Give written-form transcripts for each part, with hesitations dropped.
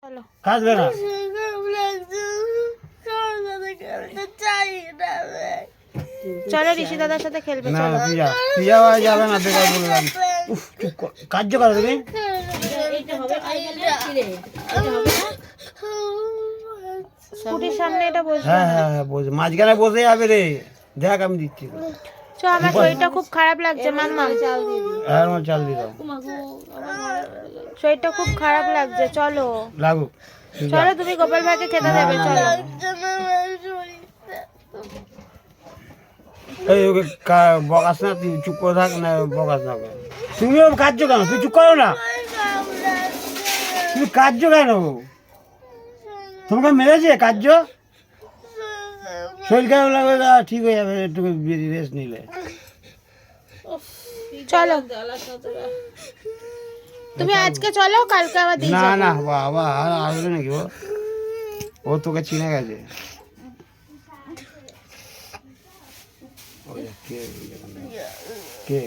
চলো কাঁদবে না। চলো ঋষি দাদার সাথে খেলবে। না চলো প্রিয়া, প্রিয়া ভাই যাবে না, বেকার বলে রাখি। উফ, চুপ কর। কার্য করো তুমি। স্কুটির সামনে এটা বসবে। হ্যাঁ হ্যাঁ হ্যাঁ, বসে মাঝখানে বসে যাবে রে। দেখ আমি দিচ্ছি। চ, আমার শরীরটা খুব খারাপ লাগছে মাম্মা। আর আমার চাল দিয়ে দাও। শরীরটা খুব খারাপ লাগছে, চলো লাগুক। তুই যা। চলো, তুমি গোপাল ভাইকে খেতে দেবে। না, চলো না, এই ওকে বকাস না, তুই চুপ করে থাক না, বকাস না ওকে। তুমিও কার্য কেন, তুই চুপ করো না। তুমি কার্য কেন, তোমাকে মেরেছে কার্য? শরীর খারাপ লাগবে, ঠিক হয়ে যাবে, একটু রেস্ট নিলে। চলো তুমি আজকে চলো, কালকে আবার দিয়ে না যাবো। না বাবা, আর আসবে নাকি ও? ও তোকে চিনে গেছে। কে?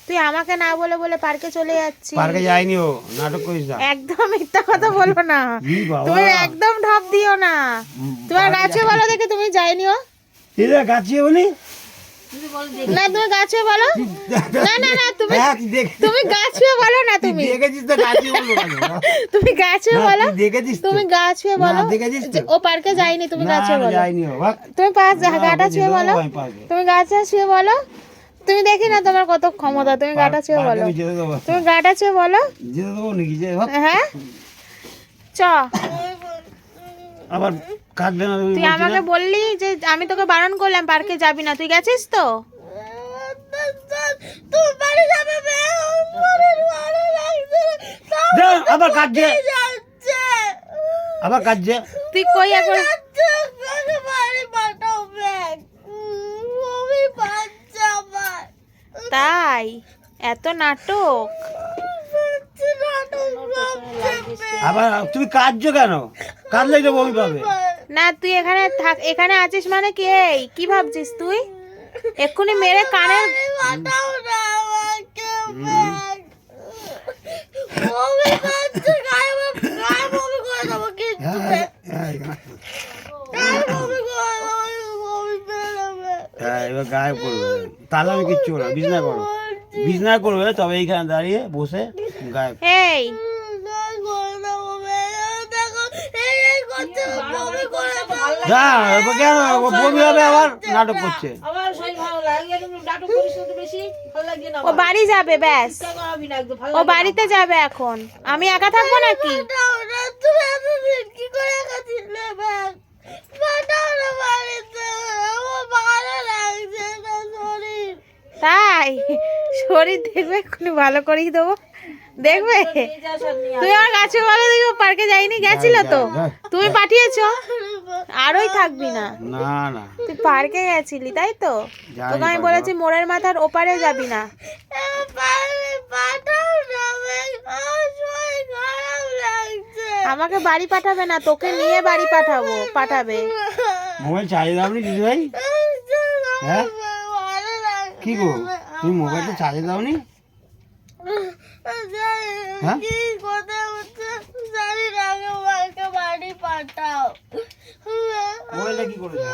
তুই আমাকে না বলে বলে পার্কে চলে যাচ্ছিস। পার্কে যায়নি ও, নাটক করিস না। একদম মিথ্যা কথা বলবো না। ই বাবা। তুমি একদম ঢপ দিও না। তোমার গাছে বলো দেখে তুমি যাইনি। ও এরা গাছিয়ে বলি না, তুমি গাছে বলো। না না না, তুমি হ্যাঁ, তুই দেখ- তুমি গাছে বলো না। তুই তুমি দেখেছিস তো, গাছিয়ে বলবো কেন? তুমি গাছে না, বলো। তুই দেখেছিস তো? তুমি গাছে না, বলো। দেখেছিস তো? যে ও পার্কে যায়নি, তুমি না, গাছে না, বলো। যায়নি ও, ভাগ। তুমি না, গাটা ওকে ছুঁয়ে যেতে বলো। দেবো আমি পার্কে। তুমি গাছে ছুঁয়ে বলো। তুমি দেখি না তোমার কত ক্ষমতা, তুমি গাটা ছুঁয়ে পার্কে বলো। আমি যেতে দেবো। তুমি গাটা ছুঁয়ে বলো। যেতে দেবো নাকি, যে ভাগ। হ্যাঁ চ। আবার কাঁদবে না তুমি, তুই বলছি আমাকে না? বললি যে আমি তোকে বারণ করলাম পার্কে যাবি না, তুই গেছিস তো। দাও, আবার কাঁদছে, আবার কাঁদছে। তুই কই এখন? তাই এত নাটক? আবার তুমি কাঁদছো কেন? কাঁদলেই তো বমি পাবে। না তুই এখানে থাক, এখানে আছিস মানে কি? এই কি ভাবছিস তুই? এক্ষুনি মেরে কানের হ্যাঁ, এবার গায়ে পড়বে, তাহলে আমি কিচ্ছু করবো না। বিছনা করো, বিছনা করবে, তবে এইখানে দাঁড়িয়ে বসে গায়ে। এই যা, এবার কেন ও বমি হবে, আবার নাটক করছে। ও বাড়ি যাবে, ব্যাস ও বাড়িতে যাবে এখন। আমি একা থাকবো নাকি? তাই শরীর দেখবে, এক্ষুনি ভালো করেই দেবো, দেখবে। তুই আমার গাছে বলো দেখি, ও পার্কে যাইনি, গেছিল তো, তুমি পাঠিয়েছো। আরই থাকবি না, না না, তুই পার্কে গেছিলি তাই তো। যাইনি তোকে আমি পার্কে। বলেছি মোড়ের মাথার ওপারে যাবি না। আমাকে বাড়ি পাঠাবে না, তোকে নিয়ে বাড়ি পাঠাবে। মোবাইল চালিয়ে দাওনি দিদি ভাই? হ্যাঁ, কি গো, তুমি মোবাইলটা চালিয়ে দাওনি? হ্যাঁ, মোবাইলটা কি করেছো?